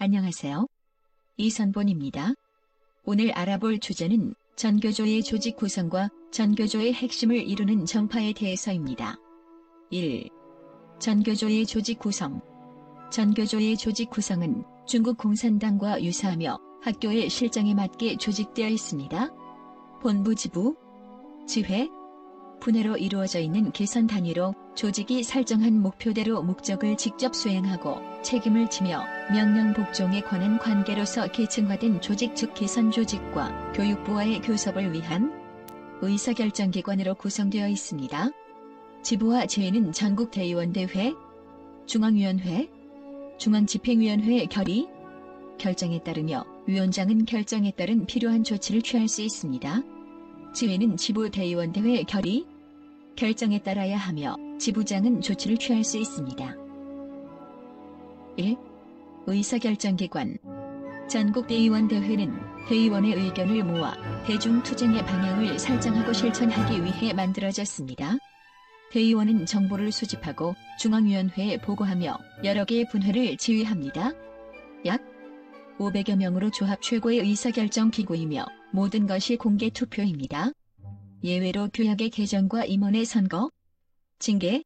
안녕하세요. 이선본입니다. 오늘 알아볼 주제는 전교조의 조직 구성과 전교조의 핵심을 이루는 정파에 대해서입니다. 1. 전교조의 조직 구성. 전교조의 조직 구성은 중국 공산당과 유사하며 학교의 실정에 맞게 조직되어 있습니다. 본부 지부, 지회, 분회로 이루어져 있는 개선 단위로 조직이 설정한 목표대로 목적을 직접 수행하고 책임을 지며 명령 복종에 관한 관계로서 계층화된 조직 즉 개선 조직과 교육부와의 교섭을 위한 의사결정기관으로 구성되어 있습니다. 지부와 지회는 전국대의원대회, 중앙위원회, 중앙집행위원회 결의, 결정에 따르며 위원장은 결정에 따른 필요한 조치를 취할 수 있습니다. 지회는 지부대의원대회 결의, 결정에 따라야 하며 지부장은 조치를 취할 수 있습니다. 1. 의사결정기관. 전국대의원대회는 대의원의 의견을 모아 대중투쟁의 방향을 설정하고 실천하기 위해 만들어졌습니다. 대의원은 정보를 수집하고 중앙위원회에 보고하며 여러 개의 분회를 지휘합니다. 약 500여 명으로 조합 최고의 의사결정기구이며 모든 것이 공개투표입니다. 예외로 교약의 개정과 임원의 선거, 징계,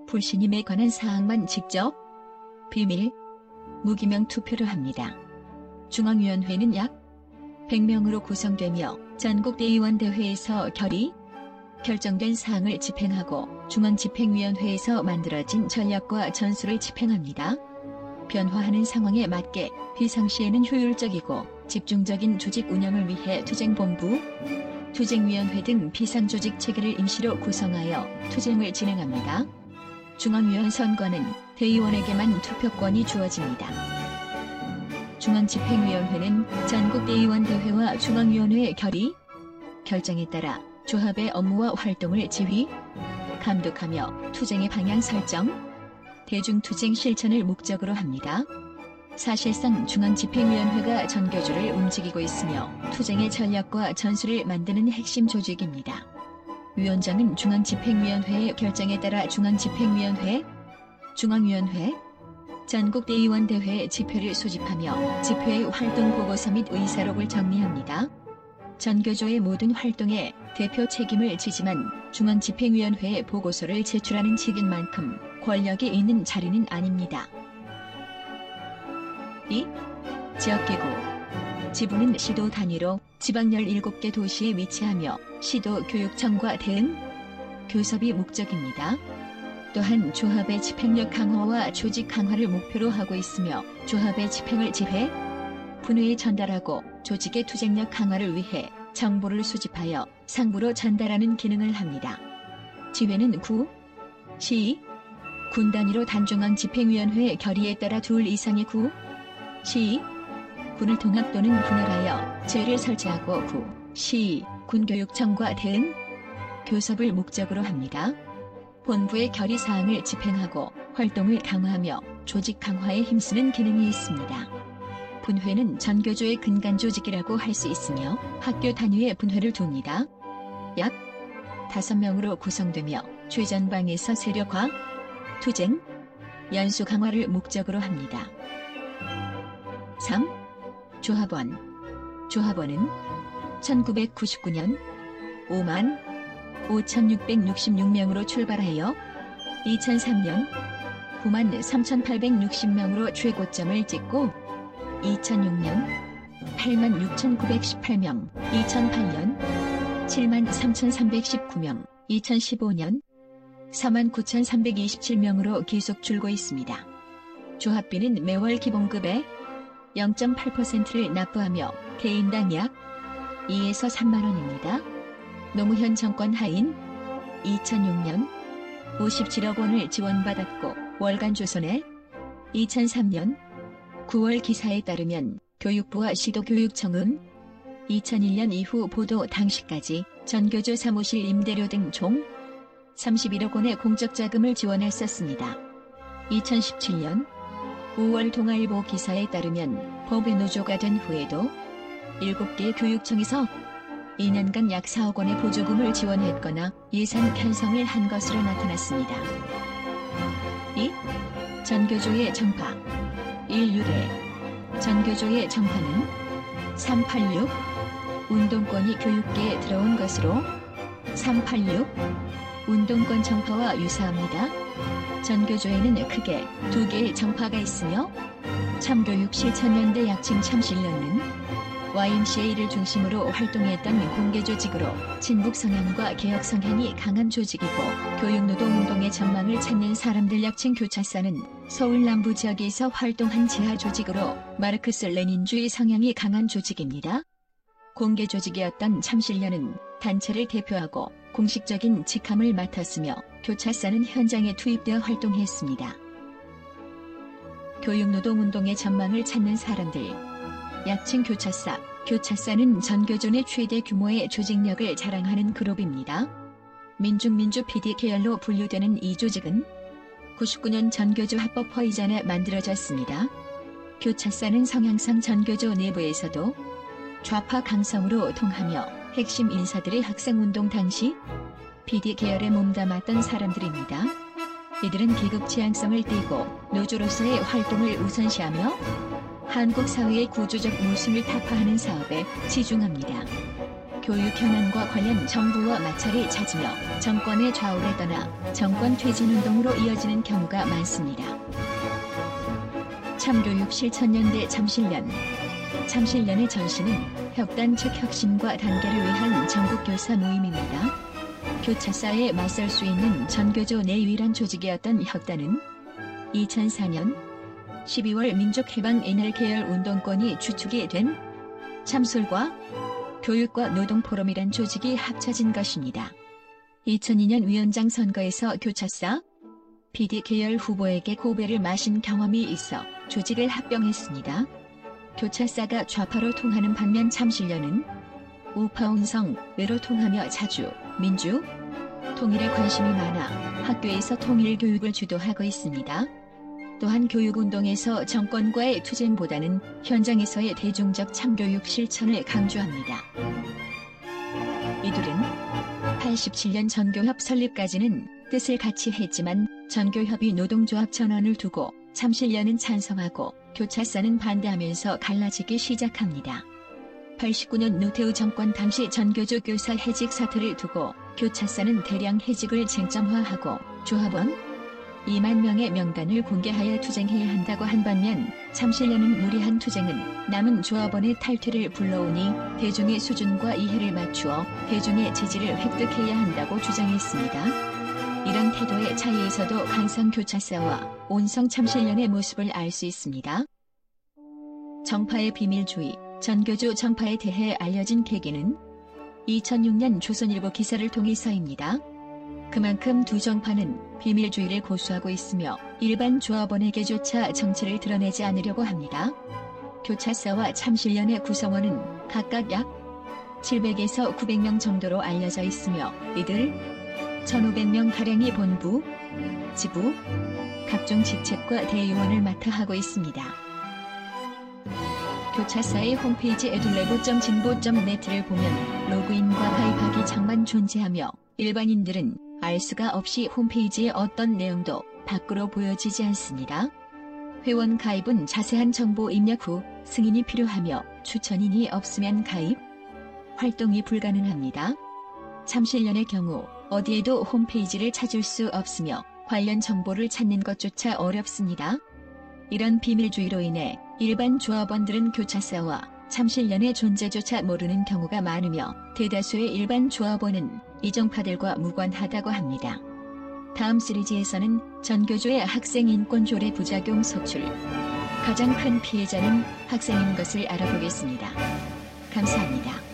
불신임에 관한 사항만 직접, 비밀, 무기명 투표를 합니다. 중앙위원회는 약 100명으로 구성되며 전국대의원대회에서 결정된 사항을 집행하고 중앙집행위원회에서 만들어진 전략과 전술을 집행합니다. 변화하는 상황에 맞게 비상시에는 효율적이고 집중적인 조직 운영을 위해 투쟁본부, 투쟁위원회 등 비상조직 체계를 임시로 구성하여 투쟁을 진행합니다. 중앙위원 선거는 대의원에게만 투표권이 주어집니다. 중앙집행위원회는 전국대의원대회와 중앙위원회 결정에 따라 조합의 업무와 활동을 지휘, 감독하며 투쟁의 방향 설정, 대중투쟁 실천을 목적으로 합니다. 사실상 중앙집행위원회가 전교조를 움직이고 있으며 투쟁의 전략과 전술을 만드는 핵심 조직입니다. 위원장은 중앙집행위원회의 결정에 따라 중앙집행위원회, 중앙위원회, 전국대의원대회의 지표를 수집하며 지표의 활동 보고서 및 의사록을 정리합니다. 전교조의 모든 활동에 대표 책임을 지지만 중앙집행위원회에 보고서를 제출하는 책인 만큼 권력이 있는 자리는 아닙니다. 2. 지역기구. 지부는 시도 단위로 지방 17개 도시에 위치하며 시도 교육청과 대응, 교섭이 목적입니다. 또한 조합의 집행력 강화와 조직 강화를 목표로 하고 있으며 조합의 집행을 지회, 분회에 전달하고 조직의 투쟁력 강화를 위해 정보를 수집하여 상부로 전달하는 기능을 합니다. 지회는 구, 시, 군 단위로 단중앙집행위원회 결의에 따라 2 이상의 구, 시, 군을 통합 또는 분할하여 지회를 설치하고 구, 시, 군교육청과 대응, 교섭을 목적으로 합니다. 본부의 결의사항을 집행하고 활동을 강화하며 조직 강화에 힘쓰는 기능이 있습니다. 분회는 전교조의 근간조직이라고 할 수 있으며 학교 단위의 분회를 둡니다. 약 5명으로 구성되며 최전방에서 세력화, 투쟁, 연수 강화를 목적으로 합니다. 3. 조합원. 조합원은 1999년 55,666명으로 출발하여 2003년 93,860명으로 최고점을 찍고 2006년 86,918명, 2008년 73,319명, 2015년 49,327명으로 계속 줄고 있습니다. 조합비는 매월 기본급의 0.8%를 납부하며 개인당 약 2에서 3만 원입니다. 노무현 정권 하인 2006년 57억 원을 지원받았고 월간 조선의 2003년 9월 기사에 따르면 교육부와 시도교육청은 2001년 이후 보도 당시까지 전교조 사무실 임대료 등 총 31억 원의 공적 자금을 지원했었습니다. 2017년 5월 동아일보 기사에 따르면 법의 노조가 된 후에도 7개 교육청에서 2년간 약 4억 원의 보조금을 지원했거나 예산 편성을 한 것으로 나타났습니다. 2. 전교조의 정파. 1. 유래. 전교조의 정파는 386 운동권이 교육계에 들어온 것으로 386 운동권 정파와 유사합니다. 전교조에는 크게 두 개의 정파가 있으며 참교육 실천연대 약칭 참신련은 YMCA를 중심으로 활동했던 공개조직으로 친북 성향과 개혁 성향이 강한 조직이고 교육노동운동의 전망을 찾는 사람들 약칭 교차사는 서울 남부 지역에서 활동한 지하 조직으로 마르크스 레닌주의 성향이 강한 조직입니다. 공개조직이었던 참신련은 단체를 대표하고 공식적인 직함을 맡았으며 교차사는 현장에 투입되어 활동했습니다. 교육노동운동의 전망을 찾는 사람들 약칭 교차사, 교차사는 전교조 내 최대 규모의 조직력을 자랑하는 그룹입니다. 민중민주 PD 계열로 분류되는 이 조직은 99년 전교조 합법 허위 전에 만들어졌습니다. 교차사는 성향상 전교조 내부에서도 좌파 강성으로 통하며 핵심 인사들의 학생운동 당시 PD 계열에 몸담았던 사람들입니다. 이들은 계급 지향성을 띠고 노조로서의 활동을 우선시하며 한국 사회의 구조적 모순을 타파하는 사업에 치중합니다. 교육 현안과 관련 정부와 마찰이 잦으며 정권의 좌우를 떠나 정권 퇴진운동으로 이어지는 경우가 많습니다. 참교육 실천연대 참신련 참신련의 전신은 혁단 즉 혁신과 단계를 위한 전국교사 모임입니다. 교차사에 맞설 수 있는 전교조 내 유일한 조직이었던 혁단은 2004년 12월 민족해방 NL 계열 운동권이 주축이 된 참솔과 교육과 노동포럼이란 조직이 합쳐진 것입니다. 2002년 위원장 선거에서 교차사 PD 계열 후보에게 고배를 마신 경험이 있어 조직을 합병했습니다. 교차사가 좌파로 통하는 반면 참신련은 우파 운성으로 통하며 자주 민주 통일에 관심이 많아 학교에서 통일 교육을 주도하고 있습니다. 또한 교육운동에서 정권과의 투쟁보다는 현장에서의 대중적 참교육 실천을 강조합니다. 이들은 87년 전교협 설립까지는 뜻을 같이 했지만 전교협이 노동조합 전환을 두고 참신련은 찬성하고 교차사는 반대하면서 갈라지기 시작합니다. 89년 노태우 정권 당시 전교조 교사 해직 사태를 두고 교차사는 대량 해직을 쟁점화하고 조합원 2만 명의 명단을 공개하여 투쟁해야 한다고 한 반면 참신련은 무리한 투쟁은 남은 조합원의 탈퇴를 불러오니 대중의 수준과 이해를 맞추어 대중의 지지를 획득해야 한다고 주장했습니다. 이런 태도의 차이에서도 강성 교차사와 온성 참신련의 모습을 알 수 있습니다. 정파의 비밀주의, 전교조 정파에 대해 알려진 계기는 2006년 조선일보 기사를 통해서입니다. 그만큼 두 정파는 비밀주의를 고수하고 있으며 일반 조합원에게조차 정체를 드러내지 않으려고 합니다. 교차사와 참신련의 구성원은 각각 약 700에서 900명 정도로 알려져 있으며 이들 1,500명가량이 본부, 지부, 각종 직책과 대의원을 맡아 하고 있습니다. 교차사의 홈페이지 edulebo.진보.net를 보면 로그인과 가입하기 장만 존재하며 일반인들은 알 수가 없이 홈페이지의 어떤 내용도 밖으로 보여지지 않습니다. 회원 가입은 자세한 정보 입력 후 승인이 필요하며 추천인이 없으면 가입, 활동이 불가능합니다. 참신련의 경우 어디에도 홈페이지를 찾을 수 없으며 관련 정보를 찾는 것조차 어렵습니다. 이런 비밀주의로 인해 일반 조합원들은 교차사와 참신련의 존재조차 모르는 경우가 많으며 대다수의 일반 조합원은 이정파들과 무관하다고 합니다. 다음 시리즈에서는 전교조의 학생인권 조례 부작용 속출, 가장 큰 피해자는 학생인 것을 알아보겠습니다. 감사합니다.